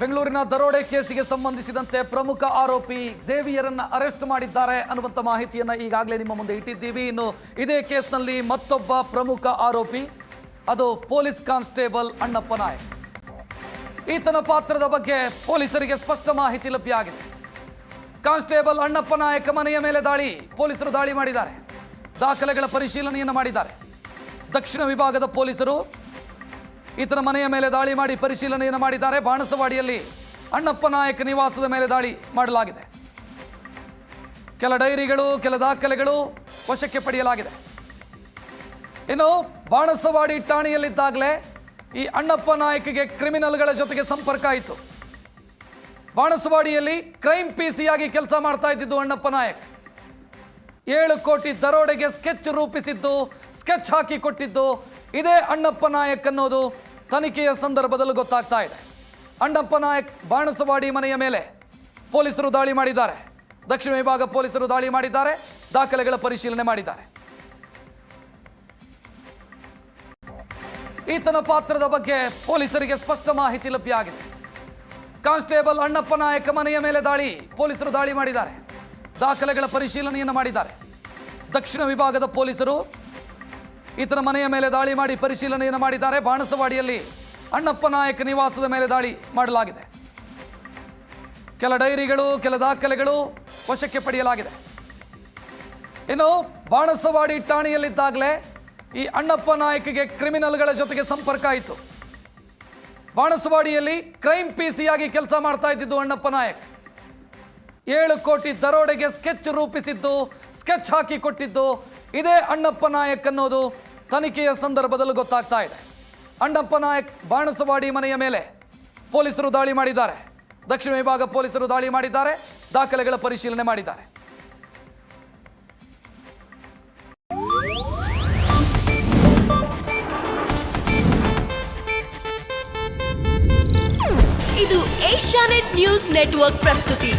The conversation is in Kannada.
ಬೆಂಗಳೂರಿನ ದರೋಡೆ ಕೇಸಿಗೆ ಸಂಬಂಧಿಸಿದಂತೆ ಪ್ರಮುಖ ಆರೋಪಿ ಝೇವಿಯರನ್ನ ಅರೆಸ್ಟ್ ಮಾಡಿದ್ದಾರೆ ಅನ್ನುವಂಥ ಮಾಹಿತಿಯನ್ನು ಈಗಾಗಲೇ ನಿಮ್ಮ ಮುಂದೆ ಇಟ್ಟಿದ್ದೀವಿ. ಇನ್ನು ಇದೇ ಕೇಸ್ನಲ್ಲಿ ಮತ್ತೊಬ್ಬ ಪ್ರಮುಖ ಆರೋಪಿ ಅದು ಪೊಲೀಸ್ ಕಾನ್ಸ್ಟೇಬಲ್ ಅಣ್ಣಪ್ಪ ನಾಯಕ್. ಈತನ ಪಾತ್ರದ ಬಗ್ಗೆ ಪೊಲೀಸರಿಗೆ ಸ್ಪಷ್ಟ ಮಾಹಿತಿ ಲಭ್ಯ ಆಗಿದೆ. ಕಾನ್ಸ್ಟೇಬಲ್ ಅಣ್ಣಪ್ಪ ನಾಯಕ್ ಮನೆಯ ಮೇಲೆ ಪೊಲೀಸರು ದಾಳಿ ಮಾಡಿದ್ದಾರೆ. ದಾಖಲೆಗಳ ಪರಿಶೀಲನೆಯನ್ನು ಮಾಡಿದ್ದಾರೆ. ದಕ್ಷಿಣ ವಿಭಾಗದ ಪೊಲೀಸರು ಈತನ ಮನೆಯ ಮೇಲೆ ದಾಳಿ ಮಾಡಿ ಪರಿಶೀಲನೆಯನ್ನು ಮಾಡಿದ್ದಾರೆ. ಬಾಣಸವಾಡಿಯಲ್ಲಿ ಅಣ್ಣಪ್ಪ ನಾಯಕ್ ನಿವಾಸದ ಮೇಲೆ ದಾಳಿ ಮಾಡಲಾಗಿದೆ. ಕೆಲ ಡೈರಿಗಳು, ಕೆಲ ದಾಖಲೆಗಳು ವಶಕ್ಕೆ ಪಡೆಯಲಾಗಿದೆ. ಇನ್ನು ಬಾಣಸವಾಡಿ ಠಾಣೆಯಲ್ಲಿದ್ದಾಗಲೇ ಈ ಅಣ್ಣಪ್ಪ ನಾಯಕ್ಗೆ ಕ್ರಿಮಿನಲ್ಗಳ ಜೊತೆಗೆ ಸಂಪರ್ಕ ಆಯಿತು. ಬಾಣಸವಾಡಿಯಲ್ಲಿ ಕ್ರೈಮ್ ಪಿಸಿಯಾಗಿ ಕೆಲಸ ಮಾಡ್ತಾ ಇದ್ದಿದ್ದು ಅಣ್ಣಪ್ಪ ನಾಯಕ್ 7 ಕೋಟಿ ದರೋಡೆಗೆ ಸ್ಕೆಚ್ ರೂಪಿಸಿದ್ದು, ಸ್ಕೆಚ್ ಹಾಕಿ ಕೊಟ್ಟಿದ್ದು ಇದೇ ಅಣ್ಣಪ್ಪ ನಾಯಕ್ ಅನ್ನೋದು ತನಿಖೆಯ ಸಂದರ್ಭದಲ್ಲಿ ಗೊತ್ತಾಗ್ತಾ ಇದೆ. ಅಣ್ಣಪ್ಪ ನಾಯಕ್ ಬಾಣಸವಾಡಿ ಮನೆಯ ಮೇಲೆ ಪೊಲೀಸರು ದಾಳಿ ಮಾಡಿದ್ದಾರೆ. ದಕ್ಷಿಣ ವಿಭಾಗ ಪೊಲೀಸರು ದಾಳಿ ಮಾಡಿದ್ದಾರೆ. ದಾಖಲೆಗಳ ಪರಿಶೀಲನೆ ಮಾಡಿದ್ದಾರೆ. ಈತನ ಪಾತ್ರದ ಬಗ್ಗೆ ಪೊಲೀಸರಿಗೆ ಸ್ಪಷ್ಟ ಮಾಹಿತಿ ಲಭ್ಯ ಆಗಿದೆ. ಕಾನ್ಸ್ಟೇಬಲ್ ಅಣ್ಣಪ್ಪ ನಾಯಕ್ ಮನೆಯ ಮೇಲೆ ಪೊಲೀಸರು ದಾಳಿ ಮಾಡಿದ್ದಾರೆ. ದಾಖಲೆಗಳ ಪರಿಶೀಲನೆಯನ್ನು ಮಾಡಿದ್ದಾರೆ. ದಕ್ಷಿಣ ವಿಭಾಗದ ಪೊಲೀಸರು ಈತನ ಮನೆಯ ಮೇಲೆ ದಾಳಿ ಮಾಡಿ ಪರಿಶೀಲನೆಯನ್ನು ಮಾಡಿದ್ದಾರೆ. ಬಾಣಸವಾಡಿಯಲ್ಲಿ ಅಣ್ಣಪ್ಪ ನಾಯಕ್ ನಿವಾಸದ ಮೇಲೆ ದಾಳಿ ಮಾಡಲಾಗಿದೆ. ಕೆಲ ಡೈರಿಗಳು, ಕೆಲ ದಾಖಲೆಗಳು ವಶಕ್ಕೆ ಪಡೆಯಲಾಗಿದೆ. ಇನ್ನು ಬಾಣಸವಾಡಿ ಠಾಣೆಯಲ್ಲಿದ್ದಾಗಲೇ ಈ ಅಣ್ಣಪ್ಪ ನಾಯಕ್ಗೆ ಕ್ರಿಮಿನಲ್ಗಳ ಜೊತೆಗೆ ಸಂಪರ್ಕ ಆಯಿತು. ಬಾಣಸವಾಡಿಯಲ್ಲಿ ಕ್ರೈಮ್ ಪಿಸಿಯಾಗಿ ಕೆಲಸ ಮಾಡ್ತಾ ಇದ್ದಿದ್ದು ಅಣ್ಣಪ್ಪ ನಾಯಕ್ 7 ಕೋಟಿ ದರೋಡೆಗೆ ಸ್ಕೆಚ್ ರೂಪಿಸಿದ್ದು, ಸ್ಕೆಚ್ ಹಾಕಿ ಕೊಟ್ಟಿದ್ದು ಇದೇ ಅಣ್ಣಪ್ಪ ನಾಯಕ್ ಅನ್ನೋದು ತನಿಖೆಯ ಸಂದರ್ಭದಲ್ಲಿ ಗೊತ್ತಾಗ್ತಾ ಇದೆ. ಅಣ್ಣಪ್ಪ ನಾಯಕ್ ಬಾಣಸವಾಡಿ ಮನೆಯ ಮೇಲೆ ಪೊಲೀಸರು ದಾಳಿ ಮಾಡಿದ್ದಾರೆ. ದಕ್ಷಿಣ ವಿಭಾಗ ಪೊಲೀಸರು ದಾಳಿ ಮಾಡಿದ್ದಾರೆ. ದಾಖಲೆಗಳ ಪರಿಶೀಲನೆ ಮಾಡಿದ್ದಾರೆ. ಇದು ಏಷ್ಯಾನೆಟ್ ನ್ಯೂಸ್ ನೆಟ್ವರ್ಕ್ ಪ್ರಸ್ತುತಿ.